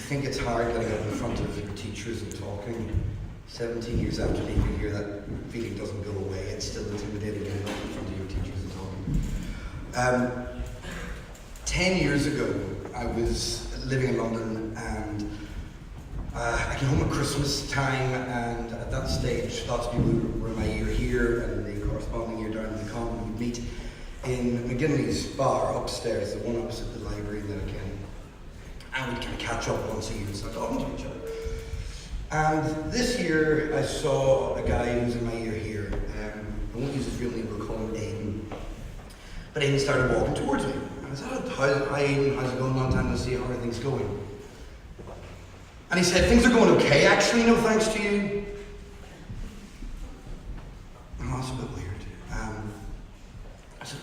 think it's hard getting up in front of teachers and talking. 17 years after leaving here, that feeling doesn't go away. It's still intimidating getting up in front of your teachers and talking. 10 years ago, I was living in London, and I came home at Christmas time, and at that stage, lots of people who were in my year here and the corresponding year down in the convent would meet in McGinley's bar upstairs, the one opposite the library that I came. And we'd kind of catch up once a year and start talking to each other. And this year I saw a guy who's in my year here. I won't use his real name, we'll call him Aidan. But Aidan started walking towards me. And I said, hi Aidan, how's it going? Long time to see, how are things going? And he said, things are going okay actually, no thanks to you. Oh, that's a bit weird. I said,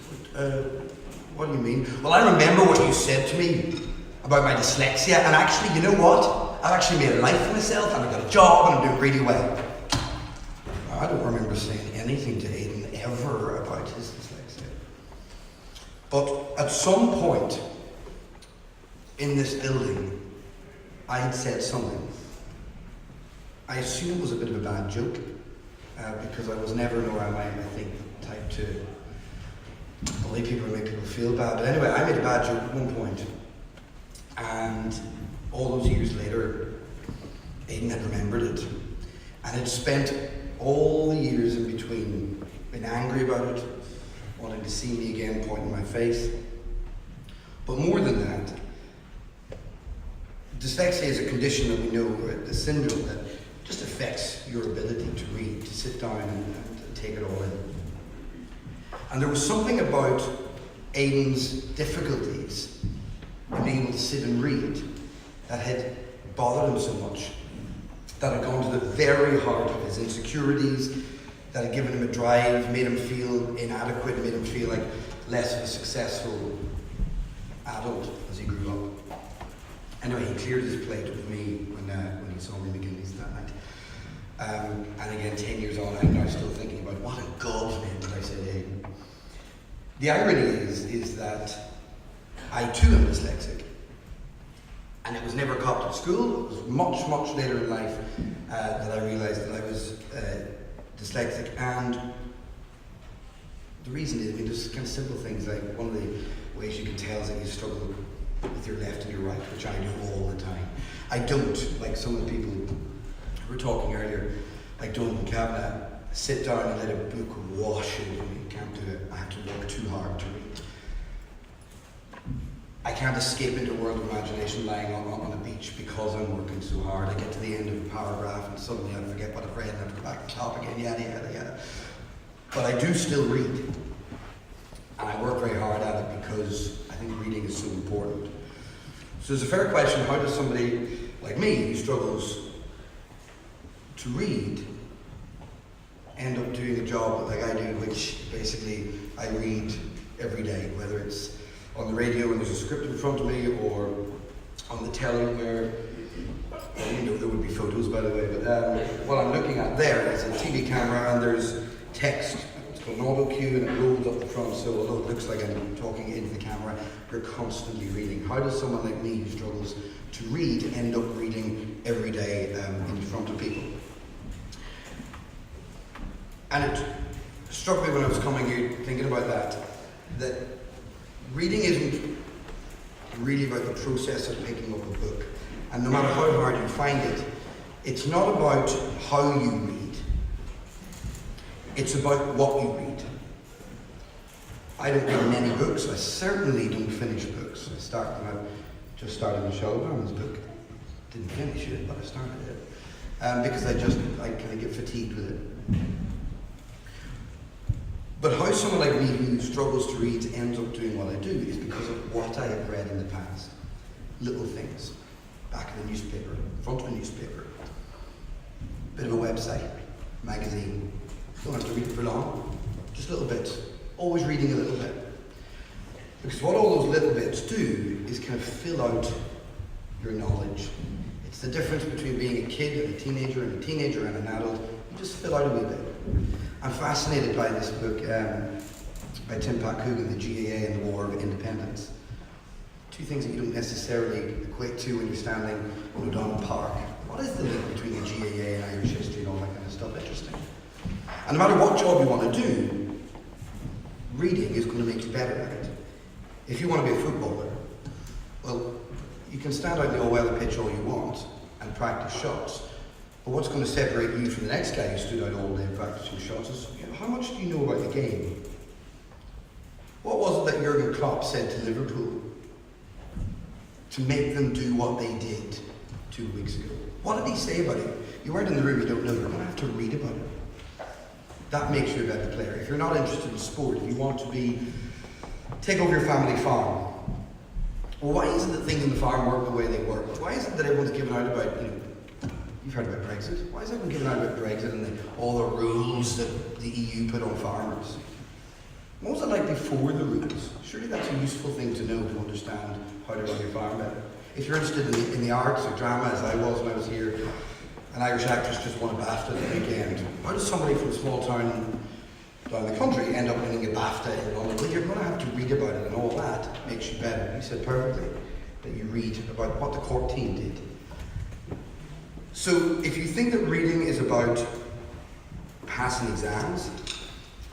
what do you mean? Well, I remember what you said to me about my dyslexia, and actually, you know what? I've actually made a life for myself, and I've got a job, and I'm doing really well. I don't remember saying anything to Aidan ever about his dyslexia. But at some point in this building, I had said something. I assume it was a bit of a bad joke, because I was never, nor am I think, the type to bully people or make people feel bad. But anyway, I made a bad joke at one point. And all those years later, Aidan had remembered it and had spent all the years in between being angry about it, wanting to see me again, pointing my face. But more than that, dyslexia is a condition that we know, a syndrome that just affects your ability to read, to sit down and take it all in. And there was something about Aidan's difficulties in being able to sit and read that had bothered him so much, that had gone to the very heart of his insecurities, that had given him a drive, made him feel inadequate, made him feel like less of a successful adult as he grew up. Anyway, he cleared his plate with me when he saw me in McGinley's that night. And again, 10 years on, I'm now still thinking about what a God's name did I say to him. The irony is that I too am dyslexic, and it was never copped at school. It was much, much later in life that I realised that I was dyslexic. And the reason is, I mean, there's kind of simple things, like one of the ways you can tell is that you struggle with your left and your right, which I do all the time. I don't, like some of the people who were talking earlier, like Donald Kavanagh, sit down and let a book wash over me. Can't do it. I have to work too hard to read. I can't escape into a world of imagination lying on a beach because I'm working so hard. I get to the end of a paragraph and suddenly I forget what I've read and I have to go back to the top again, yada, yada, yada. But I do still read. And I work very hard at it because I think reading is so important. So there's a fair question, how does somebody like me who struggles to read end up doing a job like I do, which basically I read every day, whether it's on the radio when there's a script in front of me, or on the telly where, you know, there would be photos by the way, but what I'm looking at there is a TV camera and there's text. It's got an auto cue and it rolls up the front, so although it looks like I'm talking into the camera, you're constantly reading. How does someone like me who struggles to read end up reading every day in front of people? And it struck me when I was coming here thinking about that reading isn't really about the process of picking up a book. And no matter how hard you find it, it's not about how you read, it's about what you read. I don't read many books, I certainly don't finish books. I just started Michelle Obama's book. Didn't finish it, but I started it. Because I kind of get fatigued with it. But how someone like me who struggles to read ends up doing what I do is because of what I have read in the past. Little things. Back in the newspaper, front of a newspaper, bit of a website, magazine. Don't have to read it for long, just little bits. Always reading a little bit. Because what all those little bits do is kind of fill out your knowledge. It's the difference between being a kid and a teenager and an adult. You just fill out a wee bit. I'm fascinated by this book by Tim Pat Coogan, The GAA and the War of Independence. two things that you don't necessarily equate to when you're standing in O'Donnell Park. What is the link between the GAA and Irish history and all that kind of stuff? Interesting. And no matter what job you want to do, reading is going to make you better at it. If you want to be a footballer, well, you can stand out in the all-weather pitch all you want and practice shots. But what's going to separate you from the next guy who stood out all day practicing shots is, how much do you know about the game? What was it that Jurgen Klopp said to Liverpool to make them do what they did 2 weeks ago? What did he say about it? You weren't in the room, you don't know, you're going to have to read about it. That makes you a better player. If you're not interested in sport, if you want to take over your family farm, well, why is it that things in the farm work the way they work? Why is it that everyone's given out about, you've heard about Brexit? Why is everyone giving out about Brexit and all the rules that the EU put on farmers? What was it like before the rules? Surely that's a useful thing to know to understand how to run your farm better. If you're interested in the arts or drama, as I was when I was here, an Irish actress just won a BAFTA the weekend. How does somebody from a small town down the country end up winning a BAFTA in London? Well, you're going to have to read about it, and all that makes you better. You said perfectly that you read about what the Cork team did. So if you think that reading is about passing exams,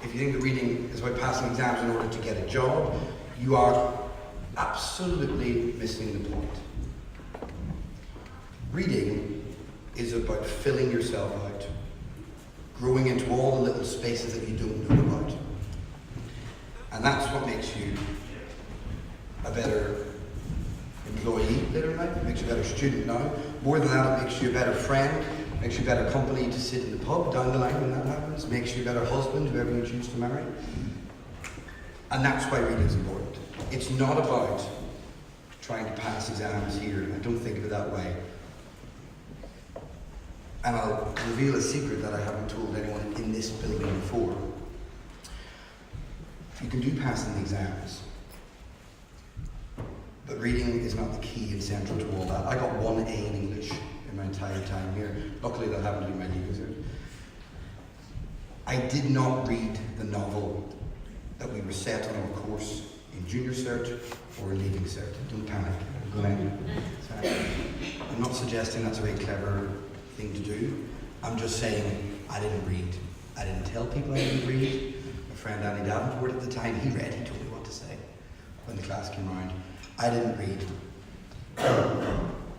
if you think that reading is about passing exams in order to get a job, you are absolutely missing the point. Reading is about filling yourself out, growing into all the little spaces that you don't know about. And that's what makes you a better employee later in life. It makes you a better student now. More than that, it makes you a better friend, makes you a better company to sit in the pub down the line when that happens, makes you a better husband, whoever you choose to marry. And that's why reading is important. It's not about trying to pass exams here. I don't think of it that way. And I'll reveal a secret that I haven't told anyone in this building before. You can do passing the exams, but reading is not the key and central to all that. I got 1 A in English in my entire time here. Luckily that happened to be my leaving cert. I did not read the novel that we were set on our course in junior cert or in leaving cert. Don't panic. I'm not suggesting that's a very clever thing to do. I'm just saying I didn't read. I didn't tell people I didn't read. My friend Andy Davenport at the time, he read, he told me what to say when the class came around. I didn't read.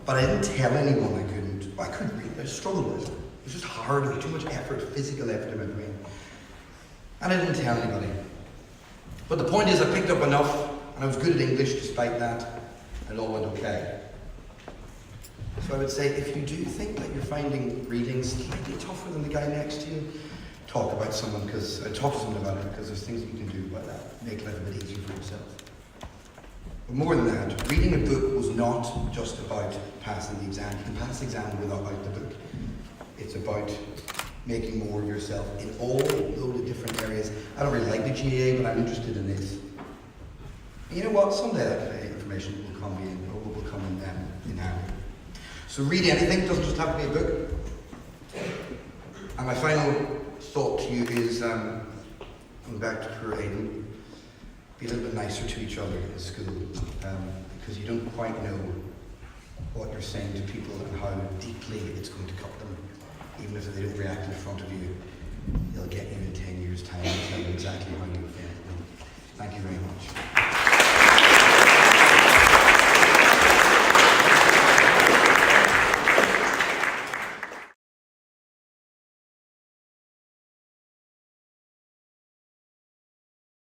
But I didn't tell anyone I couldn't. I couldn't read. I struggled with it. It was just hard. It was too much effort, physical effort in my brain. And I didn't tell anybody. But the point is, I picked up enough, and I was good at English despite that, and it all went okay. So I would say, if you do think that you're finding reading slightly tougher than the guy next to you, talk to someone about it, because there's things that you can do about that. Make life a bit easier for yourself. But more than that, reading a book was not just about passing the exam. You can pass the exam without the book. It's about making more of yourself in all loads of different areas. I don't really like the GAA, but I'm interested in this. And you know what? Someday that information will come in handy. So read anything. It doesn't just have to be a book. And my final thought to you is, going back to poor Aidan, be a little bit nicer to each other in school, because you don't quite know what you're saying to people and how deeply it's going to cut them. Even if they don't react in front of you, they'll get you in 10 years' time and tell you exactly how you feel. Thank you very much.